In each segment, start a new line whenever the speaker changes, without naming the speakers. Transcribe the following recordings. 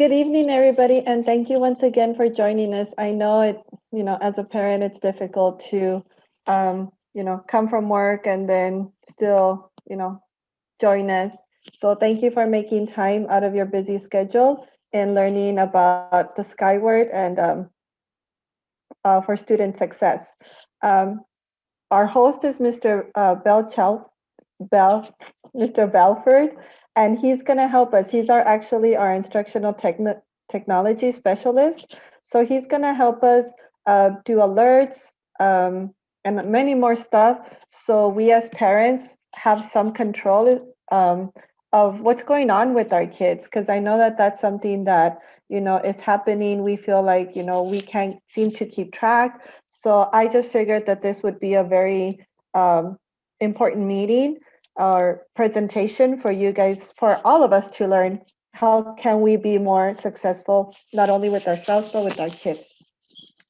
Good evening, everybody, and thank you once again for joining us. I know as a parent, it's difficult to, come from work and then still, join us. So thank you for making time out of your busy schedule and learning about the Skyward and for student success. Um, our host is Mr. Bell, Mr. Belford, and he's going to help us. He's actually our instructional technology specialist. So he's going to help us do alerts and many more stuff. So we as parents have some control of what's going on with our kids, because I know that that's something that is happening. We feel like we can't seem to keep track. So I just figured that this would be a very important meeting or presentation for you guys, for all of us to learn how can we be more successful, not only with ourselves, but with our kids.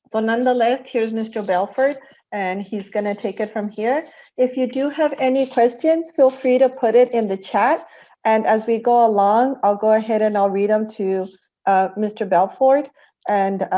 So nonetheless, here's Mr. Belford, and he's going to take it from here. If you do have any questions, feel free to put it in the chat. And as we go along, I'll go ahead and I'll read them to Mr. Belford, and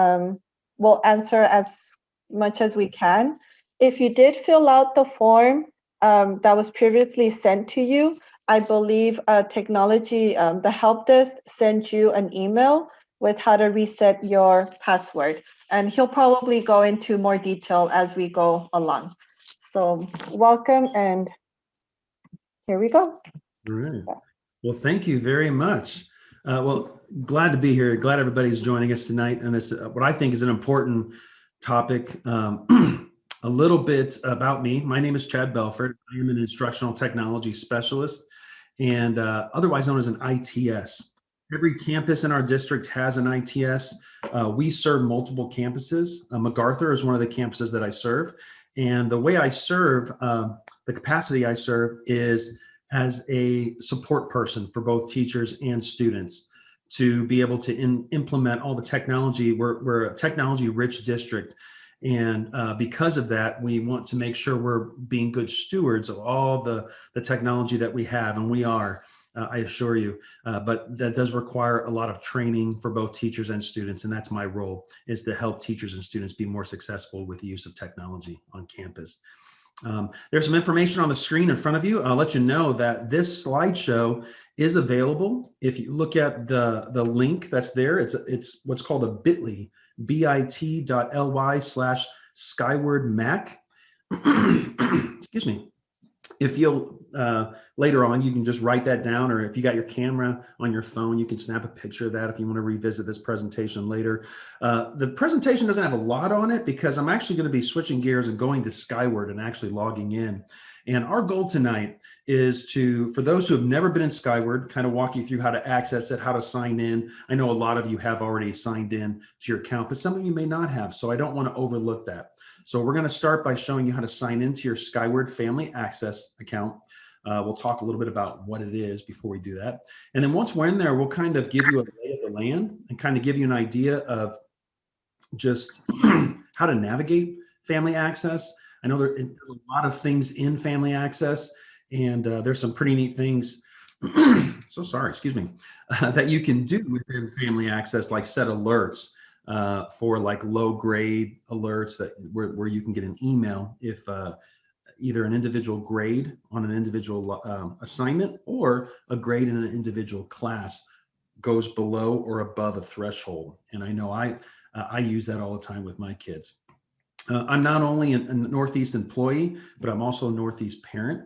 we'll answer as much as we can. If you did fill out the form that was previously sent to you, I believe technology, the help desk sent you an email with how to reset your password. And he'll probably go into more detail as we go along. So welcome, and here we go.
All right. Well, thank you very much. Well, glad to be here. Glad everybody's joining us tonight on this, what I think is an important topic. A little bit about me. My name is Chad Belford. I am an instructional technology specialist, and otherwise known as an ITS. Every campus in our district has an ITS. We serve multiple campuses. MacArthur is one of the campuses that I serve. And the way I serve, the capacity I serve is as a support person for both teachers and students to be able to implement all the technology. We're a technology-rich district. And because of that, we want to make sure we're being good stewards of all the technology that we have, and we are, I assure you. But that does require a lot of training for both teachers and students, and that's my role, is to help teachers and students be more successful with the use of technology on campus. There's some information on the screen in front of you. I'll let you know that this slideshow is available. If you look at the link that's there, it's what's called a bit.ly, bit.ly/Skyward Mac. Excuse me. If you'll later on, you can just write that down, or if you got your camera on your phone, you can snap a picture of that if you want to revisit this presentation later. The presentation doesn't have a lot on it because I'm actually going to be switching gears and going to Skyward and actually logging in. And our goal tonight is to, for those who have never been in Skyward, kind of walk you through how to access it, how to sign in. I know a lot of you have already signed in to your account, but some of you may not have, so I don't want to overlook that. So we're going to start by showing you how to sign into your Skyward Family Access account. We'll talk a little bit about what it is before we do that. And then once we're in there, we'll kind of give you a lay of the land and kind of give you an idea of just how to navigate Family Access. I know there's a lot of things in Family Access, and there's some pretty neat things, so sorry, excuse me, that you can do within Family Access, like set alerts for like low grade alerts that where you can get an email if either an individual grade on an individual assignment or a grade in an individual class goes below or above a threshold. And I know I use that all the time with my kids. I'm not only a Northeast employee, but I'm also a Northeast parent.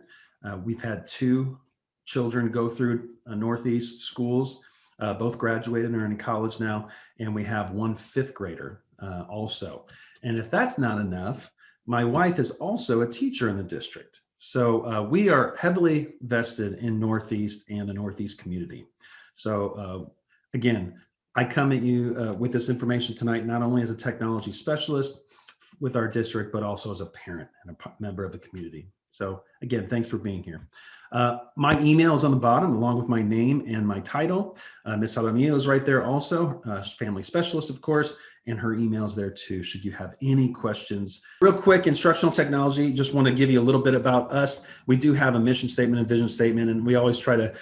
We've had 2 children go through Northeast schools, both graduated and are in college now, and we have 1 5th grader also. And if that's not enough, my wife is also a teacher in the district. So we are heavily vested in Northeast and the Northeast community. So again, I come at you with this information tonight, not only as a technology specialist with our district, but also as a parent and a member of the community. So again, thanks for being here. My email is on the bottom along with my name and my title. Ms. Jaramillo is right there also, family specialist, of course, and her email is there too, should you have any questions. Real quick, instructional technology, just want to give you a little bit about us. We do have a mission statement and vision statement, and we always try to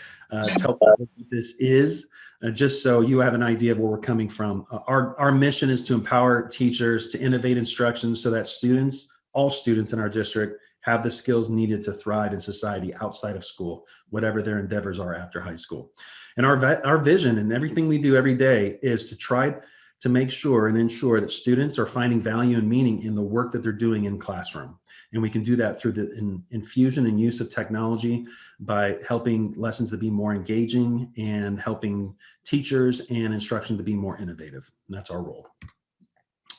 tell people what this is, just so you have an idea of where we're coming from. Our mission is to empower teachers to innovate instruction so that students, all students in our district, have the skills needed to thrive in society outside of school, whatever their endeavors are after high school. And our vision and everything we do every day is to try to make sure and ensure that students are finding value and meaning in the work that they're doing in classroom. And we can do that through the infusion and use of technology by helping lessons to be more engaging and helping teachers and instruction to be more innovative. And that's our role.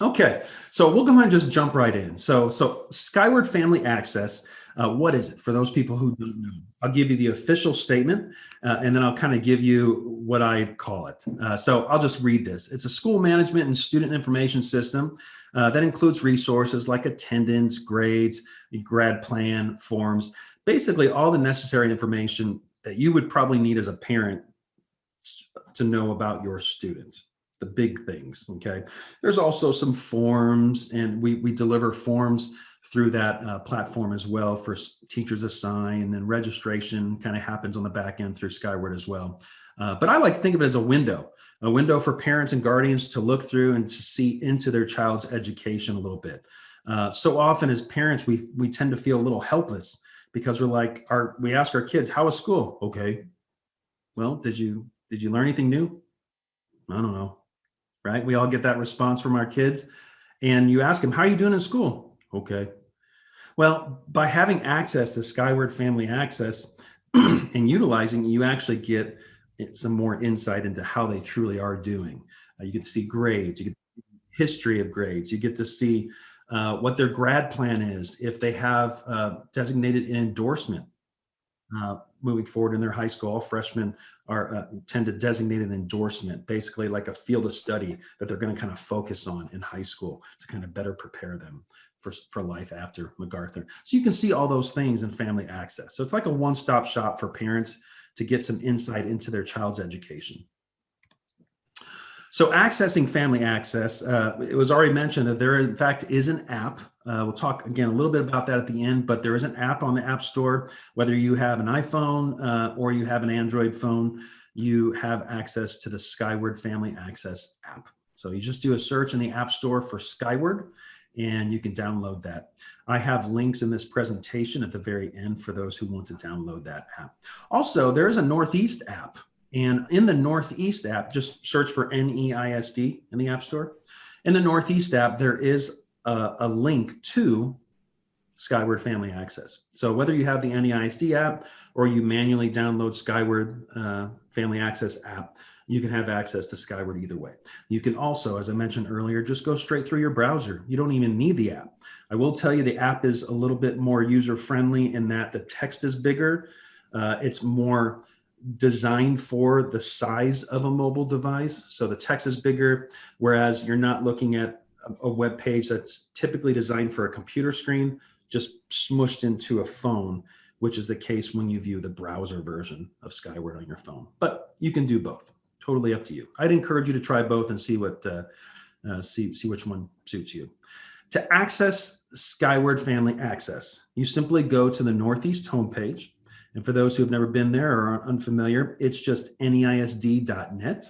Okay, so we'll go ahead and just jump right in. So Skyward Family Access, what is it for those people who don't know? I'll give you the official statement, and then I'll kind of give you what I call it. So I'll just read this. It's a school management and student information system that includes resources like attendance, grades, grad plan, forms, basically all the necessary information that you would probably need as a parent to know about your student. The big things, okay? There's also some forms, and we deliver forms through that platform as well for teachers to sign, and then registration kind of happens on the back end through Skyward as well. But I like to think of it as a window for parents and guardians to look through and to see into their child's education a little bit. So often as parents, we tend to feel a little helpless because we ask our kids, how was school? Okay. Well, did you learn anything new? I don't know. Right? We all get that response from our kids. And you ask them, how are you doing in school? Okay. Well, by having access to Skyward Family Access and utilizing, you actually get some more insight into how they truly are doing. You get to see grades, you get history of grades, you get to see what their grad plan is, if they have designated an endorsement. Moving forward in their high school, all freshmen tend to designate an endorsement, basically like a field of study that they're going to kind of focus on in high school to kind of better prepare them for life after MacArthur. So you can see all those things in Family Access. So it's like a one-stop shop for parents to get some insight into their child's education. So accessing Family Access, it was already mentioned that there, in fact, is an app. We'll talk again a little bit about that at the end, but there is an app on the App Store. Whether you have an iPhone or you have an Android phone, you have access to the Skyward Family Access app. So you just do a search in the App Store for Skyward, and you can download that. I have links in this presentation at the very end for those who want to download that app. Also, there is a Northeast app. And in the Northeast app, just search for NEISD in the App Store. In the Northeast app, there is a link to Skyward Family Access. So whether you have the NEISD app or you manually download Skyward Family Access app, you can have access to Skyward either way. You can also, as I mentioned earlier, just go straight through your browser. You don't even need the app. I will tell you the app is a little bit more user-friendly in that the text is bigger. It's more designed for the size of a mobile device. So the text is bigger, whereas you're not looking at a web page that's typically designed for a computer screen, just smushed into a phone, which is the case when you view the browser version of Skyward on your phone. But you can do both. Totally up to you. I'd encourage you to try both and see see which one suits you. To access Skyward Family Access, you simply go to the Northeast homepage. And for those who have never been there or are unfamiliar, it's just neisd.net.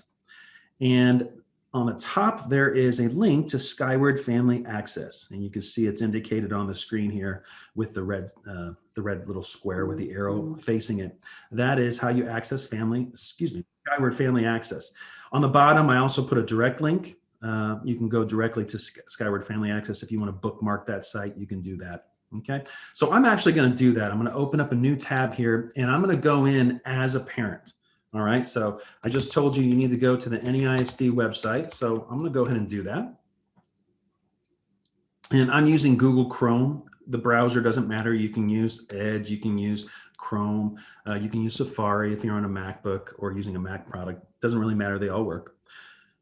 And on the top, there is a link to Skyward Family Access. And you can see it's indicated on the screen here with the red little square with the arrow facing it. That is how you access Skyward Family Access. On the bottom, I also put a direct link. You can go directly to Skyward Family Access. If you want to bookmark that site, you can do that. Okay, so I'm actually going to do that. I'm going to open up a new tab here, and I'm going to go in as a parent. All right, so I just told you need to go to the NEISD website, so I'm going to go ahead and do that. And I'm using Google Chrome. The browser doesn't matter. You can use Edge, you can use Chrome, you can use Safari if you're on a MacBook or using a Mac product. Doesn't really matter, they all work.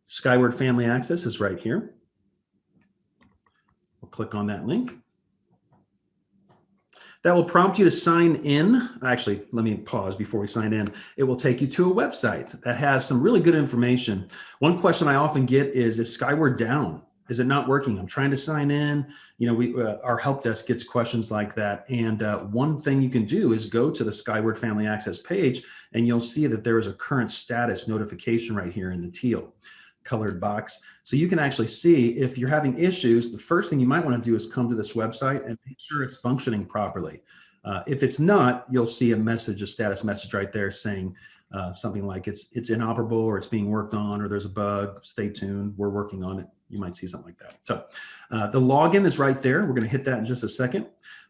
Skyward Family Access is right here. We'll click on that link. That will prompt you to sign in. Actually, let me pause before we sign in. It will take you to a website that has some really good information. One question I often get is Skyward down? Is it not working? I'm trying to sign in. You know, our help desk gets questions like that. And one thing you can do is go to the Skyward Family Access page, and you'll see that there is a current status notification right here in the teal colored box. So you can actually see if you're having issues. The first thing you might want to do is come to this website and make sure it's functioning properly. If it's not, you'll see a status message right there saying something like it's inoperable, or it's being worked on, or there's a bug. Stay tuned, we're working on it. You might see something like that. So the login is right there. We're going to hit that in just a second.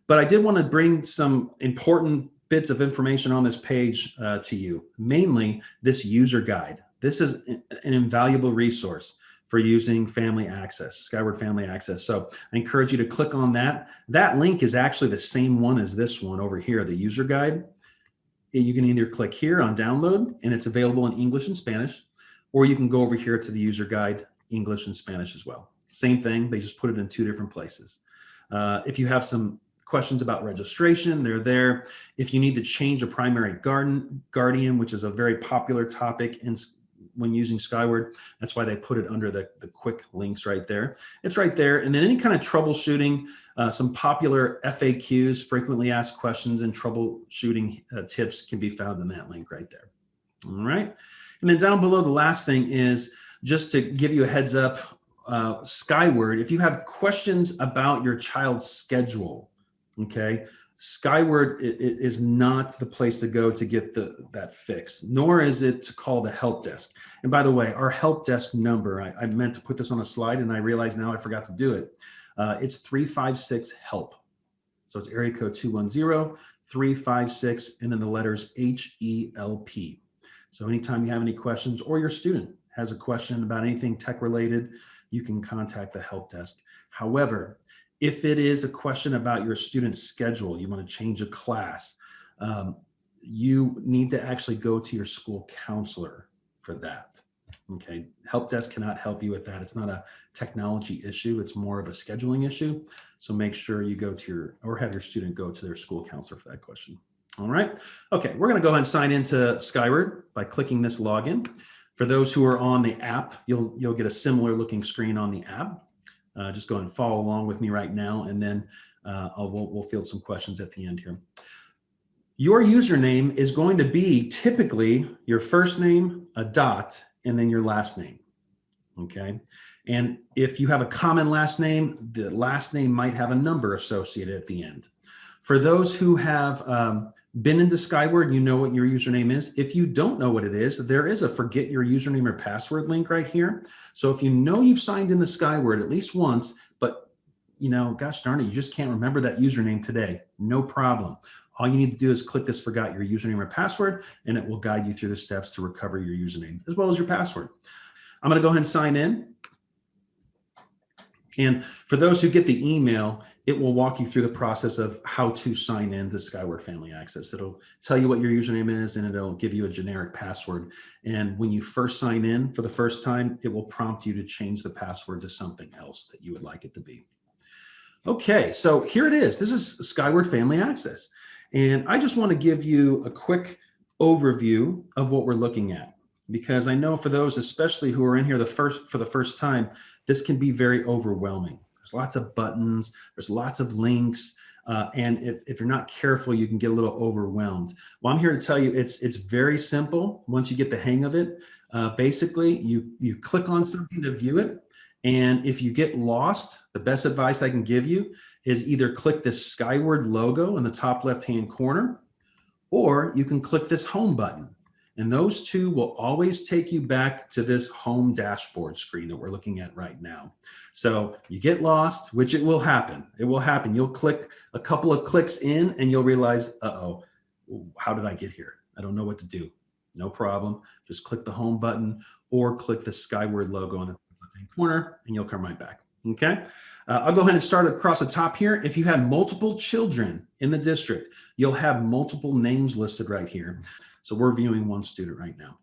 But I did want to bring some important bits of information on this page to you, mainly this user guide. This is an invaluable resource for using Family Access, Skyward Family Access. So I encourage you to click on that. That link is actually the same one as this one over here, the user guide. You can either click here on download, and it's available in English and Spanish, or you can go over here to the user guide, English and Spanish as well. Same thing, they just put it in two different places. If you have some questions about registration, they're there. If you need to change a primary guardian, which is a very popular topic when using Skyward, that's why they put it under the quick links right there. It's right there. And then any kind of troubleshooting, some popular FAQs, frequently asked questions, and troubleshooting tips can be found in that link right there. All right. And then down below, the last thing is just to give you a heads up, Skyward, if you have questions about your child's schedule, okay, Skyward is not the place to go to get that fix, nor is it to call the help desk. And by the way, our help desk number, I meant to put this on a slide, and I realize now I forgot to do it. It's 356-HELP. So it's area code 210-356, and then the letters HELP. So anytime you have any questions, or your student has a question about anything tech related, you can contact the help desk. However, if it is a question about your student's schedule, you want to change a class, you need to actually go to your school counselor for that. Okay, help desk cannot help you with that. It's not a technology issue. It's more of a scheduling issue. So make sure you go to have your student go to their school counselor for that question. All right. Okay, we're going to go ahead and sign into Skyward by clicking this login. For those who are on the app, you'll get a similar looking screen on the app. Just go and follow along with me right now, and then we'll field some questions at the end here. Your username is going to be typically your first name, a dot, and then your last name. Okay. And if you have a common last name, the last name might have a number associated at the end. For those who have been into Skyward, you know what your username is. If you don't know what it is, there is a forget your username or password link right here. So if you know you've signed into Skyward at least once, but gosh darn it, you just can't remember that username today, no problem. All you need to do is click this forgot your username or password, and it will guide you through the steps to recover your username as well as your password. I'm going to go ahead and sign in. And for those who get the email, it will walk you through the process of how to sign in to Skyward Family Access. It'll tell you what your username is, and it'll give you a generic password. And when you first sign in for the first time, it will prompt you to change the password to something else that you would like it to be. Okay, so here it is. This is Skyward Family Access. And I just want to give you a quick overview of what we're looking at, because I know for those, especially who are in here for the first time, this can be very overwhelming. There's lots of buttons, there's lots of links, and if you're not careful, you can get a little overwhelmed. Well, I'm here to tell you it's very simple once you get the hang of it. Basically, you click on something to view it, and if you get lost, the best advice I can give you is either click this Skyward logo in the top left-hand corner, or you can click this home button. And those two will always take you back to this home dashboard screen that we're looking at right now. So you get lost, which it will happen. It will happen. You'll click a couple of clicks in and you'll realize, uh-oh, how did I get here? I don't know what to do. No problem. Just click the home button or click the Skyward logo on the left-hand corner and you'll come right back. Okay. I'll go ahead and start across the top here. If you have multiple children in the district, you'll have multiple names listed right here. So we're viewing one student right now.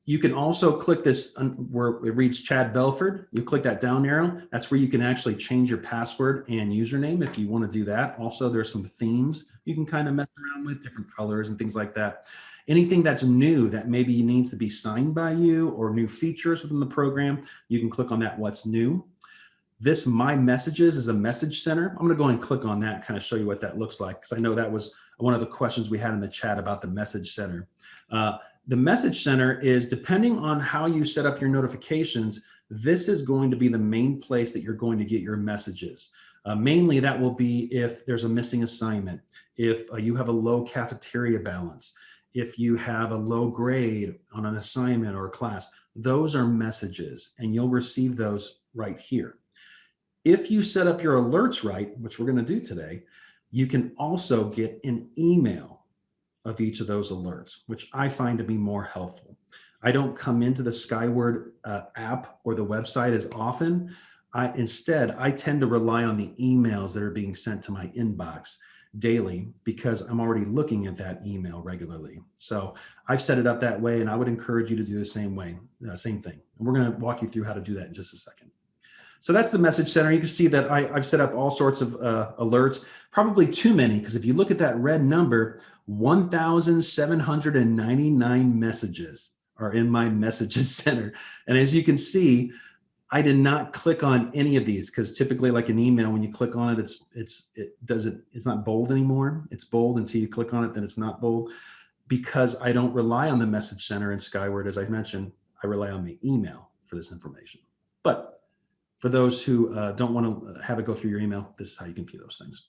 You can also click this where it reads Chad Belford. You click that down arrow. That's where you can actually change your password and username if you want to do that. Also, there's some themes you can kind of mess around with, different colors and things like that. Anything that's new that maybe needs to be signed by you or new features within the program, you can click on that what's new. This My Messages is a message center. I'm going to go and click on that and kind of show you what that looks like, because I know that was one of the questions we had in the chat about the message center. The message center is, depending on how you set up your notifications, this is going to be the main place that you're going to get your messages. Mainly that will be if there's a missing assignment, if you have a low cafeteria balance, if you have a low grade on an assignment or a class. Those are messages, and you'll receive those right here. If you set up your alerts right, which we're going to do today, you can also get an email of each of those alerts, which I find to be more helpful. I don't come into the Skyward app or the website as often. Instead, I tend to rely on the emails that are being sent to my inbox daily, because I'm already looking at that email regularly. So I've set it up that way, and I would encourage you to do the same way, same thing. And we're going to walk you through how to do that in just a second. So that's the message center. You can see that I've set up all sorts of alerts, probably too many, because if you look at that red number, 1,799 messages are in my messages center. And as you can see, I did not click on any of these, because typically, like an email, when you click on it, it's not bold anymore. It's bold until you click on it, then it's not bold, because I don't rely on the message center in Skyward. As I mentioned, I rely on the email for this information. But for those who don't want to have it go through your email, this is how you can view those things.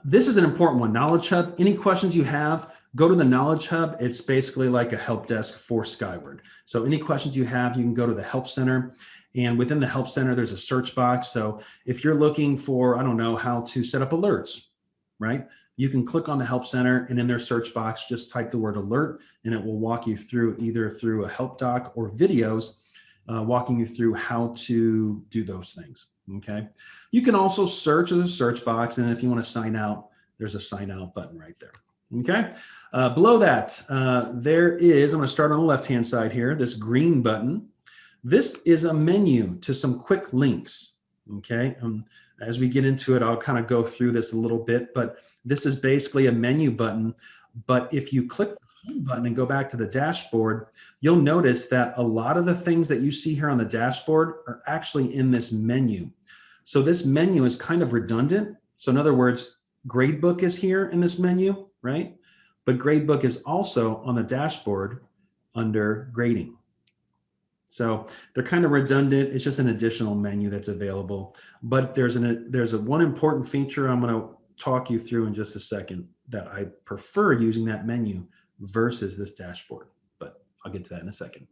This is an important one, Knowledge Hub. Any questions you have, go to the Knowledge Hub. It's basically like a help desk for Skyward. So any questions you have, you can go to the Help Center. And within the Help Center, there's a search box. So if you're looking for, I don't know, how to set up alerts, right? You can click on the Help Center, and in their search box, just type the word alert, and it will walk you through either through a help doc or videos walking you through how to do those things, okay? You can also search with a search box, and if you want to sign out, there's a sign out button right there, okay? Below that, there is, I'm going to start on the left-hand side here, this green button. This is a menu to some quick links, okay? As we get into it, I'll kind of go through this a little bit, but this is basically a menu button. But if you click the home button and go back to the dashboard, you'll notice that a lot of the things that you see here on the dashboard are actually in this menu. So this menu is kind of redundant. So in other words, Gradebook is here in this menu, right? But Gradebook is also on the dashboard under grading. So they're kind of redundant. It's just an additional menu that's available. But there's a one important feature I'm going to talk you through in just a second that I prefer using that menu versus this dashboard. But I'll get to that in a second.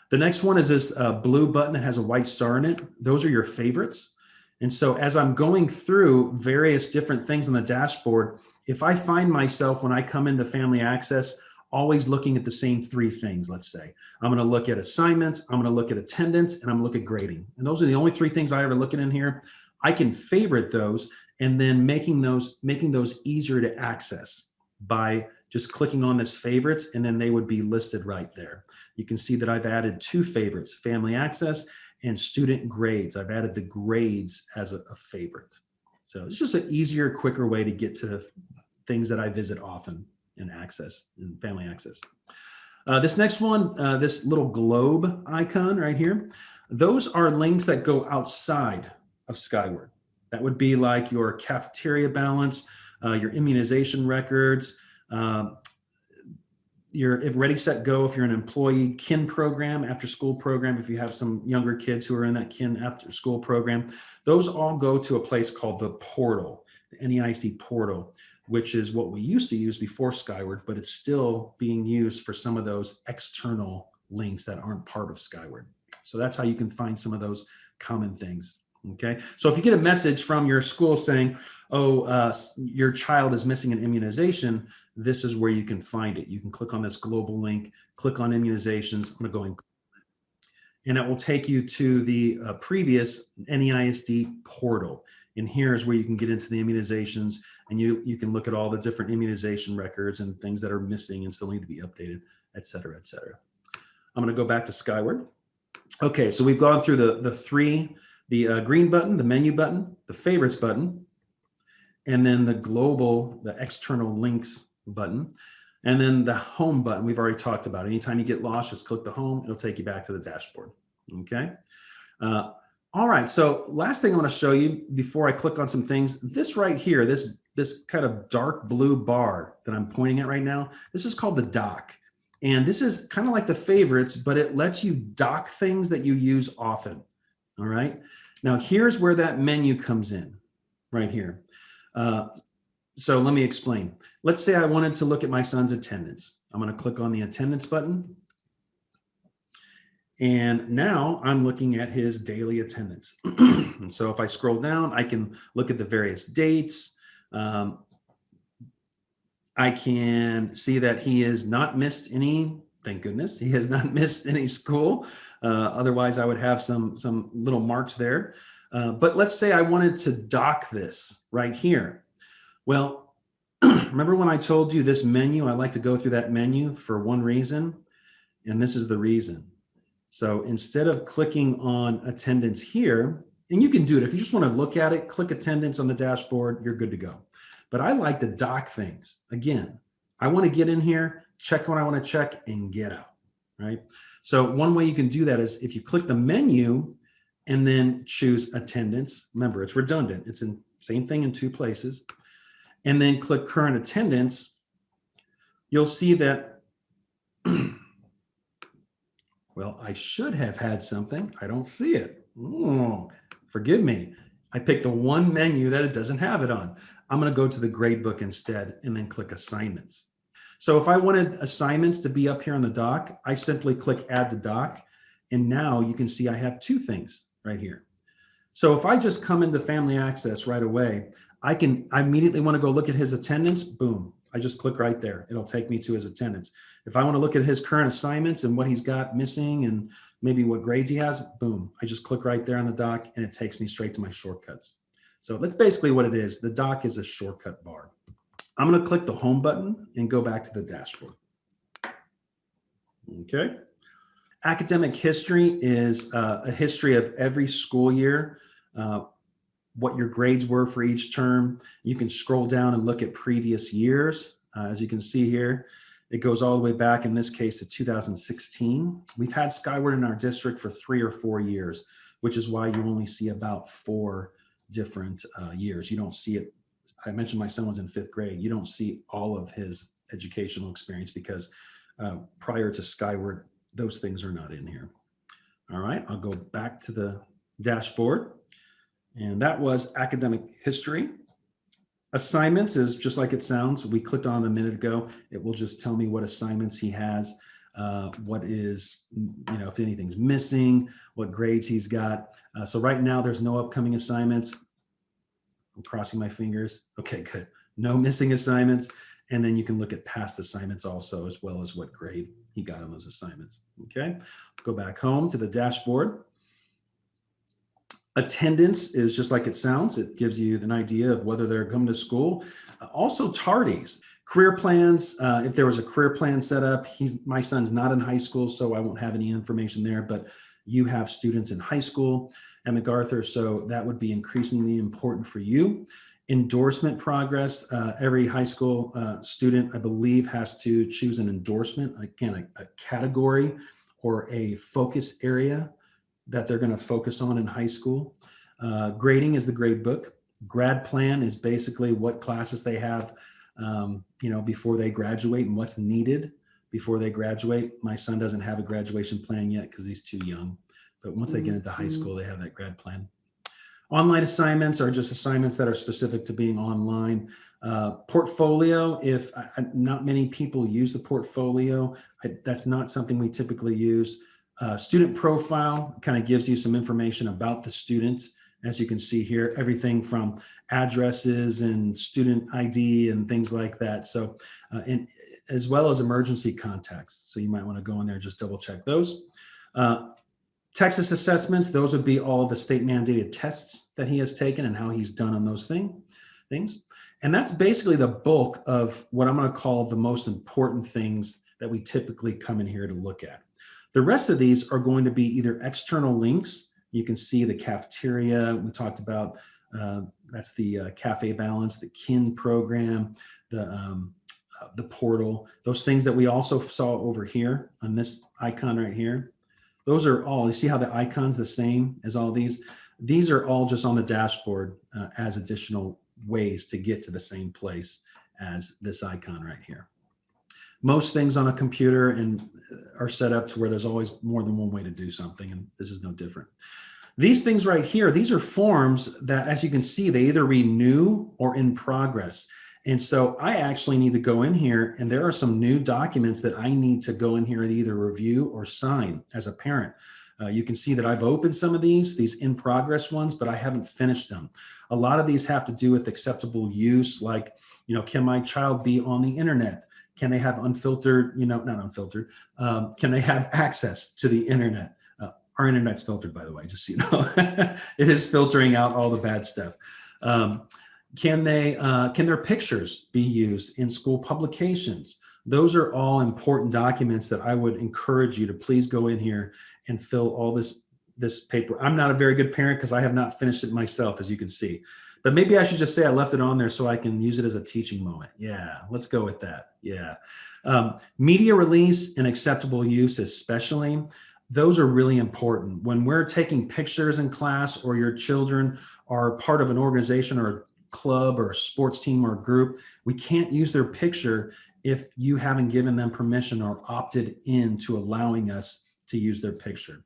The next one is this blue button that has a white star in it. Those are your favorites. And so as I'm going through various different things on the dashboard, if I find myself when I come into Family Access always looking at the same three things, let's say, I'm going to look at assignments, I'm going to look at attendance, and I'm going to look at grading. And those are the only three things I ever look at in here. I can favorite those and then making those easier to access by just clicking on this favorites, and then they would be listed right there. You can see that I've added two favorites, Family Access and Student Grades. I've added the grades as a favorite. So it's just an easier, quicker way to get to things that I visit often in Family Access. This next one, this little globe icon right here, those are links that go outside of Skyward. That would be like your cafeteria balance, your immunization records, your Ready, Set, Go if you're an employee, KIN program, after school program, if you have some younger kids who are in that KIN after school program. Those all go to a place called the portal, the NEISD portal, which is what we used to use before Skyward, but it's still being used for some of those external links that aren't part of Skyward. So that's how you can find some of those common things. Okay, so if you get a message from your school saying, oh, your child is missing an immunization, this is where you can find it. You can click on this global link, click on immunizations. I'm going to go and it will take you to the previous NEISD portal. And here is where you can get into the immunizations, and you can look at all the different immunization records and things that are missing and still need to be updated, et cetera, et cetera. I'm going to go back to Skyward. Okay, so we've gone through the three, the green button, the menu button, the favorites button, and then the global, the external links button, and then the home button we've already talked about. Anytime you get lost, just click the home, it'll take you back to the dashboard. Okay. All right, so last thing I want to show you before I click on some things, this right here, this kind of dark blue bar that I'm pointing at right now, this is called the dock. And this is kind of like the favorites, but it lets you dock things that you use often. All right. Now here's where that menu comes in, right here. So let me explain. Let's say I wanted to look at my son's attendance. I'm going to click on the attendance button. And now I'm looking at his daily attendance. And so if I scroll down, I can look at the various dates. I can see that he has not missed any, thank goodness, he has not missed any school. Otherwise, I would have some little marks there. But let's say I wanted to dock this right here. Well, remember when I told you this menu, I like to go through that menu for one reason, and this is the reason. So instead of clicking on attendance here, and you can do it, if you just want to look at it, click attendance on the dashboard, you're good to go. But I like to dock things. Again, I want to get in here, check what I want to check, and get out, right? So one way you can do that is if you click the menu and then choose attendance. Remember, it's redundant. It's in same thing in two places. And then click current attendance. You'll see that, well, I should have had something. I don't see it. Forgive me. I picked the one menu that it doesn't have it on. I'm going to go to the grade book instead and then click assignments. So if I wanted assignments to be up here on the dock, I simply click add to dock. And now you can see I have two things right here. So if I just come into Family Access right away, I immediately want to go look at his attendance. Boom. I just click right there. It'll take me to his attendance. If I want to look at his current assignments and what he's got missing and maybe what grades he has, boom, I just click right there on the dock and it takes me straight to my shortcuts. So that's basically what it is. The dock is a shortcut bar. I'm going to click the home button and go back to the dashboard. Okay. Academic history is a history of every school year, what your grades were for each term. You can scroll down and look at previous years. As you can see here, it goes all the way back, in this case, to 2016. We've had Skyward in our district for 3 or 4 years, which is why you only see about 4 different years. You don't see it. I mentioned my son was in 5th grade. You don't see all of his educational experience because prior to Skyward, those things are not in here. All right, I'll go back to the dashboard. And that was academic history. Assignments is just like it sounds. We clicked on it a minute ago. It will just tell me what assignments he has, what is, if anything's missing, what grades he's got. So right now there's no upcoming assignments. I'm crossing my fingers. Okay, good. No missing assignments. And then you can look at past assignments also, as well as what grade he got on those assignments. Okay, go back home to the dashboard. Attendance is just like it sounds. It gives you an idea of whether they're coming to school. Also tardies, career plans. If there was a career plan set up, my son's not in high school, so I won't have any information there, but you have students in high school at MacArthur, so that would be increasingly important for you. Endorsement progress. Every high school student, I believe, has to choose an endorsement, again, a category or a focus area that they're going to focus on in high school. Grading is the grade book. Grad plan is basically what classes they have, before they graduate and what's needed before they graduate. My son doesn't have a graduation plan yet because he's too young, but once they get into high school, they have that grad plan. Online assignments are just assignments that are specific to being online. Portfolio, if not many people use the portfolio, that's not something we typically use. Student profile kind of gives you some information about the student. As you can see here, everything from addresses and student ID and things like that. So, and as well as emergency contacts. So you might want to go in there and just double check those. Texas assessments, those would be all the state mandated tests that he has taken and how he's done on those things. And that's basically the bulk of what I'm going to call the most important things that we typically come in here to look at. The rest of these are going to be either external links. You can see the cafeteria. We talked about, that's the Cafe Balance, the KIN program, the portal, those things that we also saw over here on this icon right here. Those are all, you see how the icon's the same as all these? These are all just on the dashboard as additional ways to get to the same place as this icon right here. Most things on a computer and are set up to where there's always more than one way to do something, and this is no different. These things right here, these are forms that, as you can see, they either renew or in progress. And so I actually need to go in here, and there are some new documents that I need to go in here and either review or sign as a parent. You can see that I've opened some of these in progress ones, but I haven't finished them. A lot of these have to do with acceptable use, like, can my child be on the internet? Can they have unfiltered, not unfiltered, can they have access to the internet? Our internet's filtered, by the way, just so you know. It is filtering out all the bad stuff. Can their pictures be used in school publications? Those are all important documents that I would encourage you to please go in here and fill all this paper. I'm not a very good parent because I have not finished it myself, as you can see. But maybe I should just say I left it on there so I can use it as a teaching moment. Yeah, let's go with that. Yeah. Media release and acceptable use especially, those are really important. When we're taking pictures in class, or your children are part of an organization or a club or a sports team or a group, we can't use their picture if you haven't given them permission or opted in to allowing us to use their picture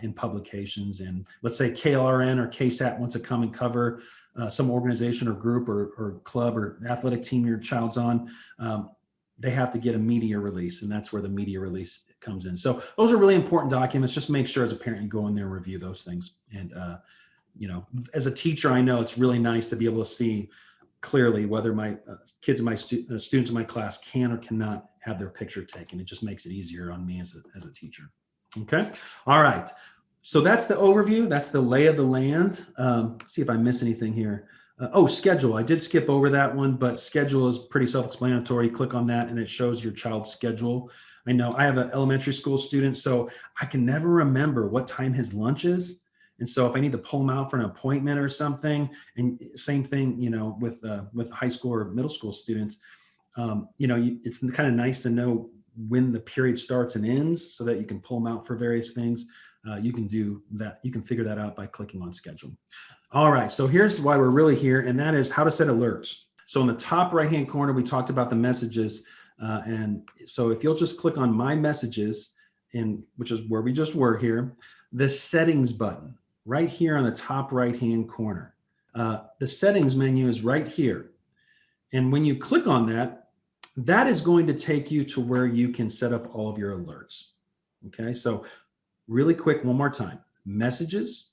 in publications. And let's say KLRN or KSAT wants to come and cover some organization or group or club or athletic team your child's on, they have to get a media release, and that's where the media release comes in. So those are really important documents. Just make sure as a parent you go in there and review those things. And as a teacher, I know it's really nice to be able to see clearly whether my kids and my students in my class can or cannot have their picture taken. It just makes it easier on me as a teacher. Okay. All right. So that's the overview. That's the lay of the land. See if I miss anything here. Schedule. I did skip over that one, but schedule is pretty self-explanatory. Click on that and it shows your child's schedule. I know I have an elementary school student, so I can never remember what time his lunch is. And so if I need to pull him out for an appointment or something, and same thing, with high school or middle school students, it's kind of nice to know when the period starts and ends so that you can pull them out for various things. You can do that. You can figure that out by clicking on schedule. All right. So here's why we're really here, and that is how to set alerts. So in the top right-hand corner, we talked about the messages. And so if you'll just click on my messages, which is where we just were here, the settings button right here on the top right-hand corner. The settings menu is right here. And when you click on that, that is going to take you to where you can set up all of your alerts. Okay, so really quick, one more time, messages,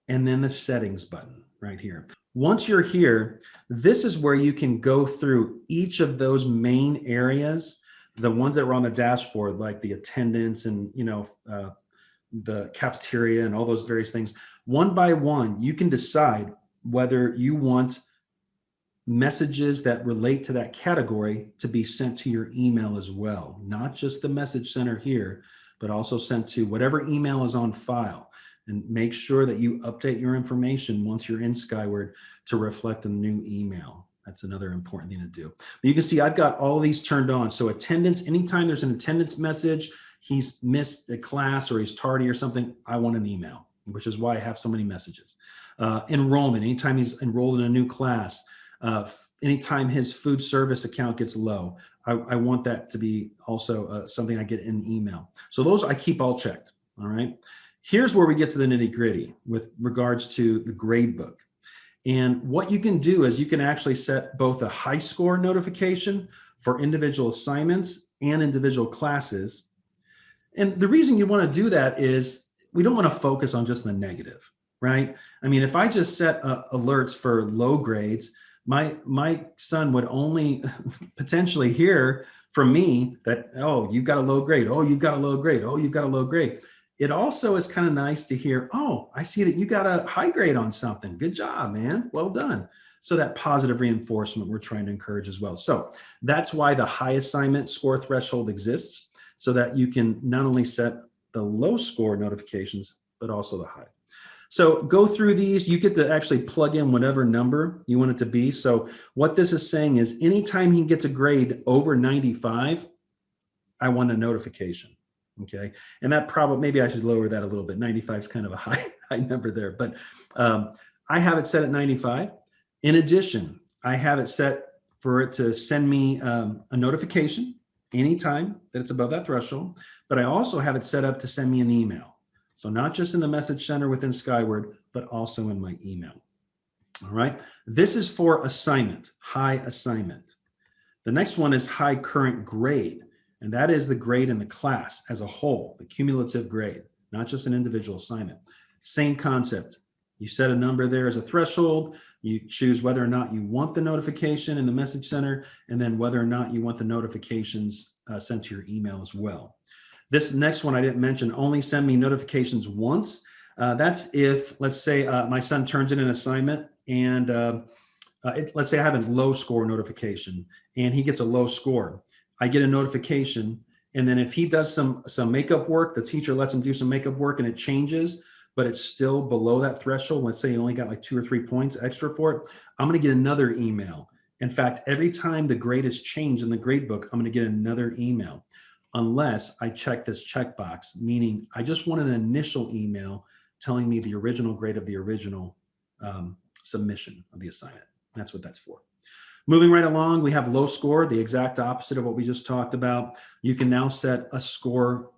and then the settings button right here. Once you're here, this is where you can go through each of those main areas, the ones that were on the dashboard, like the attendance and, the cafeteria and all those various things. One by one, you can decide whether you want messages that relate to that category to be sent to your email as well. Not just the message center here, but also sent to whatever email is on file. And make sure that you update your information once you're in Skyward to reflect a new email. That's another important thing to do. But you can see I've got all these turned on. So attendance, anytime there's an attendance message, he's missed a class or he's tardy or something, I want an email, which is why I have so many messages. Enrollment, anytime he's enrolled in a new class, anytime his food service account gets low, I want that to be also something I get in the email. So those I keep all checked. All right. Here's where we get to the nitty gritty with regards to the grade book. And what you can do is you can actually set both a high score notification for individual assignments and individual classes. And the reason you want to do that is we don't want to focus on just the negative, right? I mean, if I just set alerts for low grades, my son would only potentially hear from me that, oh, you've got a low grade. Oh, you've got a low grade. Oh, you've got a low grade. It also is kind of nice to hear, oh, I see that you got a high grade on something. Good job, man. Well done. So that positive reinforcement we're trying to encourage as well. So that's why the high assignment score threshold exists. so that you can not only set the low score notifications, but also the high. So go through these. You get to actually plug in whatever number you want it to be. So what this is saying is anytime he gets a grade over 95, I want a notification. Okay. And that probably, maybe I should lower that a little bit. 95 is kind of a high number there, but I have it set at 95. In addition, I have it set for it to send me a notification anytime that it's above that threshold, but I also have it set up to send me an email. So not just in the message center within Skyward, but also in my email. All right. This is for assignment, high assignment. The next one is high current grade. And that is the grade in the class as a whole, the cumulative grade, not just an individual assignment. Same concept. You set a number there as a threshold. You choose whether or not you want the notification in the message center, and then whether or not you want the notifications sent to your email as well. This next one I didn't mention, only send me notifications once. That's if, let's say, my son turns in an assignment and let's say I have a low score notification and he gets a low score. I get a notification, and then if he does some makeup work, the teacher lets him do some makeup work and it changes, but it's still below that threshold. Let's say he only got like 2 or 3 points extra for it. I'm going to get another email. In fact, every time the grade is changed in the grade book, I'm going to get another email. Unless I check this checkbox, meaning I just want an initial email telling me the original grade of the original submission of the assignment. That's what that's for. Moving right along, we have low score, the exact opposite of what we just talked about. You can now set a score,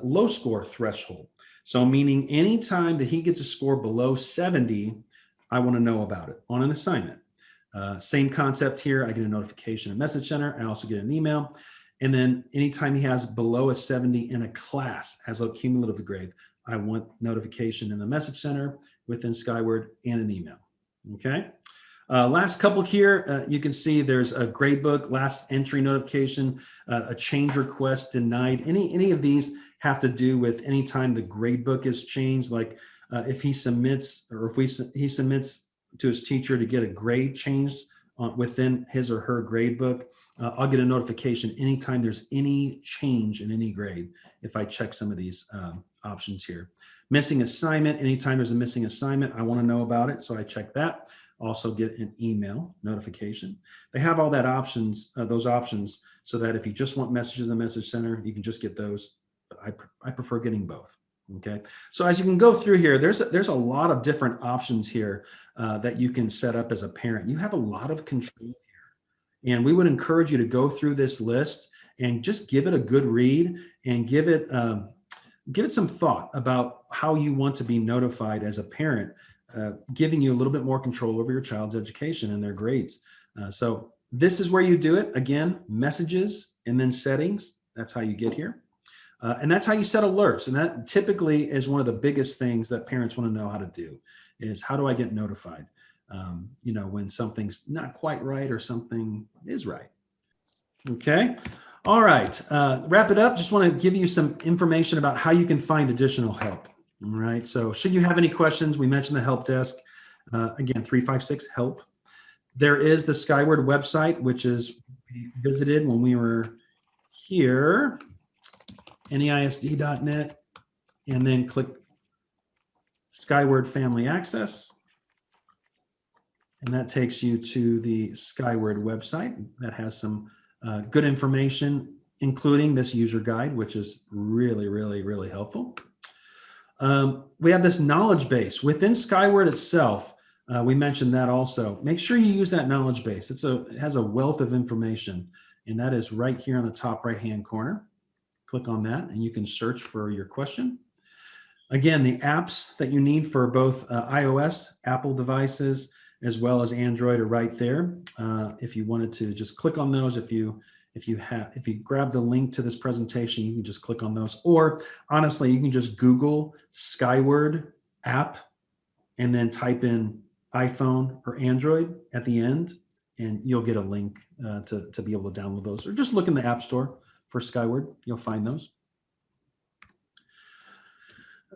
low score threshold. So meaning anytime that he gets a score below 70, I want to know about it on an assignment. Same concept here. I get a notification in Message Center. I also get an email. And then anytime he has below a 70 in a class as a cumulative grade, I want notification in the Message Center within Skyward and an email. Okay. Last couple here, you can see there's a gradebook, last entry notification, a change request denied. Any of these have to do with anytime the gradebook is changed, like if he submits or if he submits to his teacher to get a grade changed within his or her gradebook, I'll get a notification anytime there's any change in any grade if I check some of these options here. Missing assignment, anytime there's a missing assignment, I want to know about it, so I check that. Also get an email notification. They have all that options, those options, so that if you just want messages in the Message Center, you can just get those. But I prefer getting both. Okay. So as you can go through here, there's a lot of different options here that you can set up as a parent. You have a lot of control here, and we would encourage you to go through this list and just give it a good read and give it some thought about how you want to be notified as a parent. Giving you a little bit more control over your child's education and their grades. So this is where you do it. Again, messages and then settings. That's how you get here. And that's how you set alerts. And that typically is one of the biggest things that parents want to know how to do is how do I get notified? When something's not quite right or something is right. Okay. All right. Wrap it up. Just want to give you some information about how you can find additional help. All right. So should you have any questions, we mentioned the help desk. Again, 356-HELP. There is the Skyward website, which is visited when we were here, neisd.net, and then click Skyward Family Access. And that takes you to the Skyward website that has some good information, including this user guide, which is really, really, really helpful. We have this knowledge base within Skyward itself. We mentioned that also. Make sure you use that knowledge base. It has a wealth of information, and that is right here on the top right-hand corner. Click on that, and you can search for your question. Again, the apps that you need for both iOS, Apple devices, as well as Android are right there. If you wanted to just click on those, if you grab the link to this presentation, you can just click on those. Or honestly, you can just Google Skyward app and then type in iPhone or Android at the end, and you'll get a link to be able to download those. Or just look in the App Store for Skyward. You'll find those.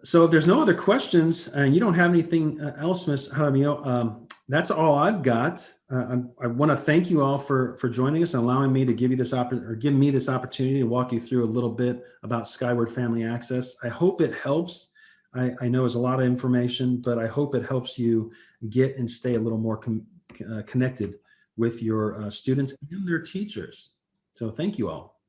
So if there's no other questions and you don't have anything else, Ms. Jaramillo, That's all I've got. I want to thank you all for joining us and allowing me to give you this giving me this opportunity to walk you through a little bit about Skyward Family Access. I hope it helps. I know it's a lot of information, but I hope it helps you get and stay a little more connected with your students and their teachers. So thank you all.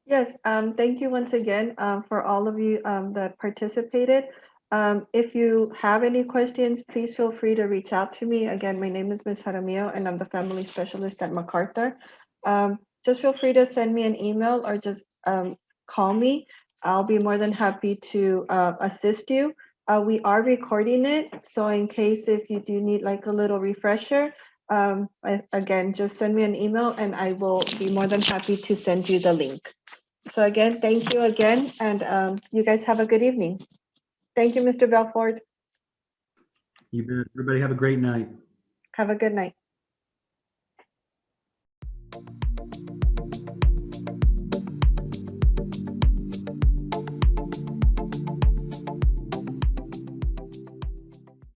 Yes, thank you once again for all of you that participated. If you have any questions, please feel free to reach out to me. Again, my name is Ms. Jaramillo, and I'm the family specialist at MacArthur. Just feel free to send me an email or just call me. I'll be more than happy to assist you. We are recording it, so in case if you do need like a little refresher, again, just send me an email and I will be more than happy to send you the link. So again, thank you again, and you guys have a good evening. Thank you, Mr. Belford.
You bet. Everybody have a great night.
Have a good night.